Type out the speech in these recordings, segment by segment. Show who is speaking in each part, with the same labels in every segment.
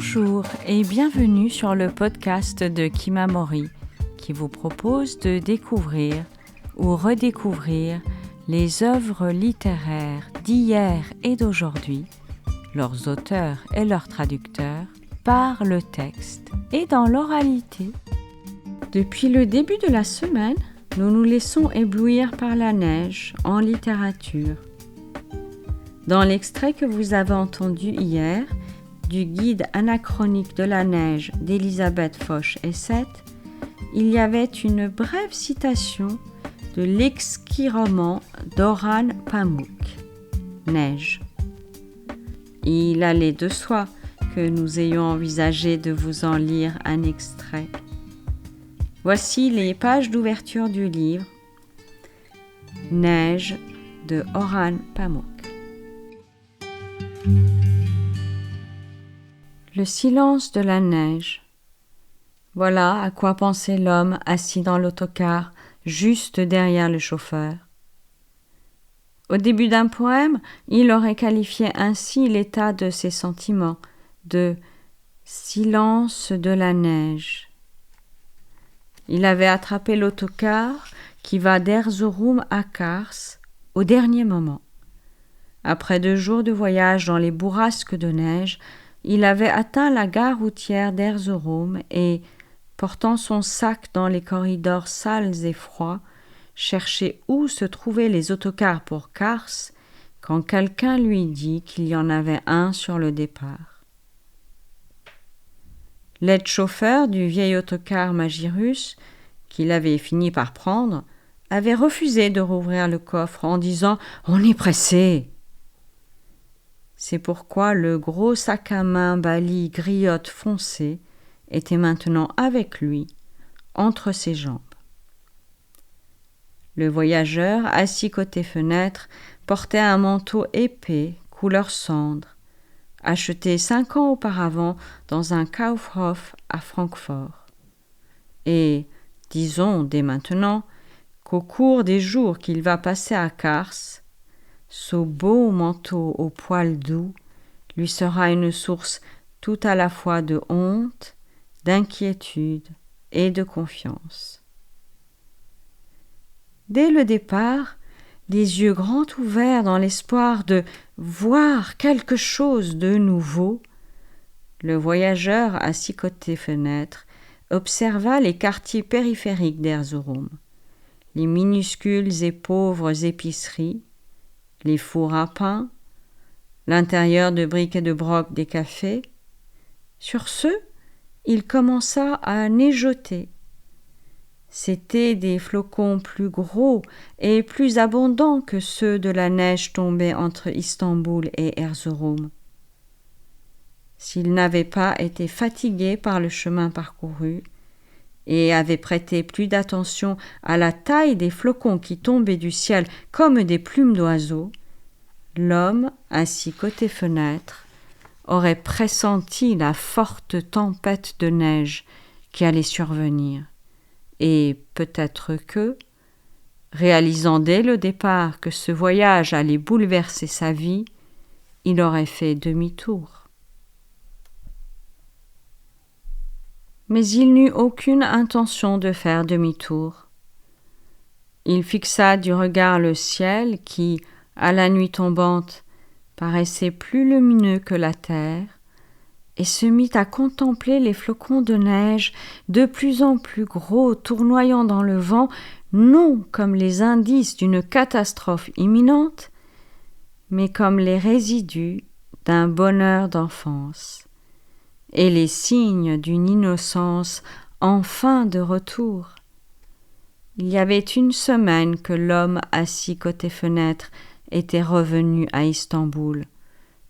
Speaker 1: Bonjour et bienvenue sur le podcast de Kimamori qui vous propose de découvrir ou redécouvrir les œuvres littéraires d'hier et d'aujourd'hui, leurs auteurs et leurs traducteurs, par le texte et dans l'oralité. Depuis le début de la semaine, nous nous laissons éblouir par la neige en littérature. Dans l'extrait que vous avez entendu hier, du guide anachronique de la neige d'Elisabeth Foch-Essett, il y avait une brève citation de l'exquis roman d'Orhan Pamuk, Neige. Il allait de soi que nous ayons envisagé de vous en lire un extrait. Voici les pages d'ouverture du livre Neige de Orhan Pamuk. Le silence de la neige. Voilà à quoi pensait l'homme assis dans l'autocar, juste derrière le chauffeur. Au début d'un poème, il aurait qualifié ainsi l'état de ses sentiments, de silence de la neige. Il avait attrapé l'autocar qui va d'Erzurum à Kars au dernier moment. Après 2 jours de voyage dans les bourrasques de neige, il avait atteint la gare routière d'Erzurum et, portant son sac dans les corridors sales et froids, cherchait où se trouvaient les autocars pour Kars quand quelqu'un lui dit qu'il y en avait un sur le départ. L'aide-chauffeur du vieil autocar Magirus, qu'il avait fini par prendre, avait refusé de rouvrir le coffre en disant « On est pressé !» C'est pourquoi le gros sac à main bali griotte foncé était maintenant avec lui, entre ses jambes. Le voyageur, assis côté fenêtre, portait un manteau épais, couleur cendre, acheté 5 ans auparavant dans un Kaufhof à Francfort. Et, disons dès maintenant, qu'au cours des jours qu'il va passer à Kars, ce beau manteau au poil doux lui sera une source tout à la fois de honte, d'inquiétude et de confiance. Dès le départ, les yeux grands ouverts dans l'espoir de voir quelque chose de nouveau, le voyageur assis côté fenêtre observa les quartiers périphériques d'Erzurum, les minuscules et pauvres épiceries, les fours à pain, l'intérieur de briques et de broc des cafés. Sur ce, il commença à neigeoter. C'étaient des flocons plus gros et plus abondants que ceux de la neige tombée entre Istanbul et Erzurum. S'il n'avait pas été fatigué par le chemin parcouru et avait prêté plus d'attention à la taille des flocons qui tombaient du ciel comme des plumes d'oiseaux, l'homme, assis côté fenêtre, aurait pressenti la forte tempête de neige qui allait survenir, et peut-être que, réalisant dès le départ que ce voyage allait bouleverser sa vie, il aurait fait demi-tour. Mais il n'eut aucune intention de faire demi-tour. Il fixa du regard le ciel qui, à la nuit tombante, paraissait plus lumineux que la terre, et se mit à contempler les flocons de neige de plus en plus gros tournoyant dans le vent, non comme les indices d'une catastrophe imminente, mais comme les résidus d'un bonheur d'enfance et les signes d'une innocence enfin de retour. Il y avait 1 semaine que l'homme assis côté fenêtre était revenu à Istanbul,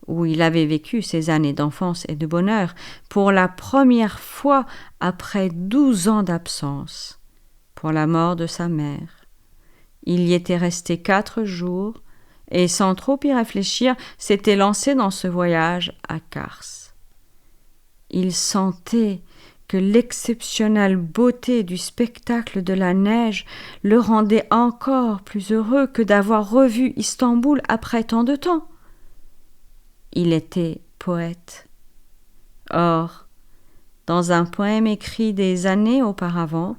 Speaker 1: où il avait vécu ses années d'enfance et de bonheur, pour la première fois après 12 ans d'absence, pour la mort de sa mère. Il y était resté 4 jours, et sans trop y réfléchir, s'était lancé dans ce voyage à Kars. Il sentait que l'exceptionnelle beauté du spectacle de la neige le rendait encore plus heureux que d'avoir revu Istanbul après tant de temps. Il était poète. Or, dans un poème écrit des années auparavant,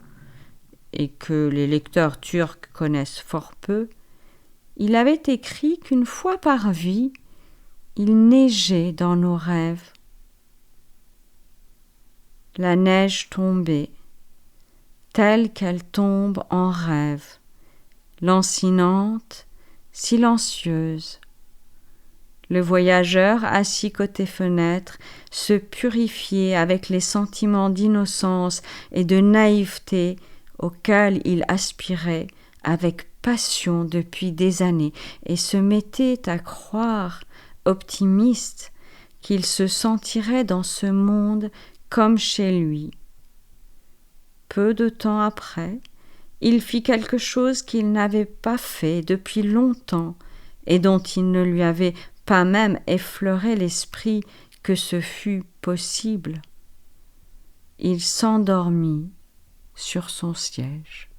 Speaker 1: et que les lecteurs turcs connaissent fort peu, il avait écrit qu'une fois par vie, il neigeait dans nos rêves. La neige tombait, telle qu'elle tombe en rêve, lancinante, silencieuse. Le voyageur, assis côté fenêtre, se purifiait avec les sentiments d'innocence et de naïveté auxquels il aspirait avec passion depuis des années et se mettait à croire, optimiste, qu'il se sentirait dans ce monde comme chez lui. Peu de temps après, il fit quelque chose qu'il n'avait pas fait depuis longtemps et dont il ne lui avait pas même effleuré l'esprit que ce fût possible. Il s'endormit sur son siège.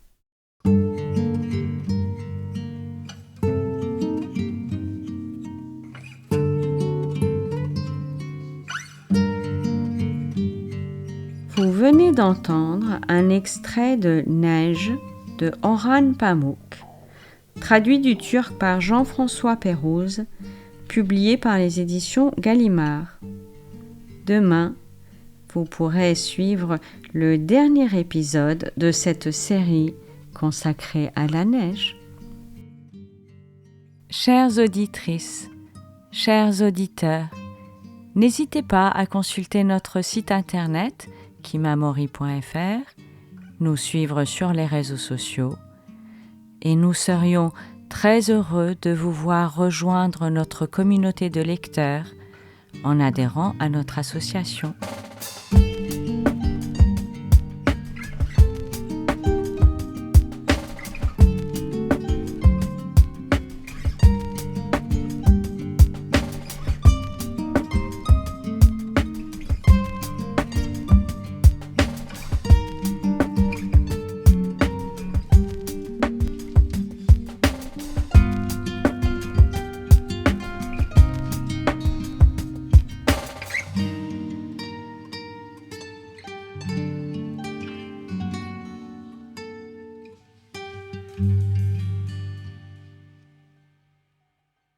Speaker 1: Vous venez d'entendre un extrait de Neige de Orhan Pamuk, traduit du turc par Jean-François Pérouse, publié par les éditions Gallimard. Demain, vous pourrez suivre le dernier épisode de cette série consacrée à la neige. Chères auditrices, chers auditeurs, n'hésitez pas à consulter notre site internet kimamori.fr, nous suivre sur les réseaux sociaux et nous serions très heureux de vous voir rejoindre notre communauté de lecteurs en adhérant à notre association.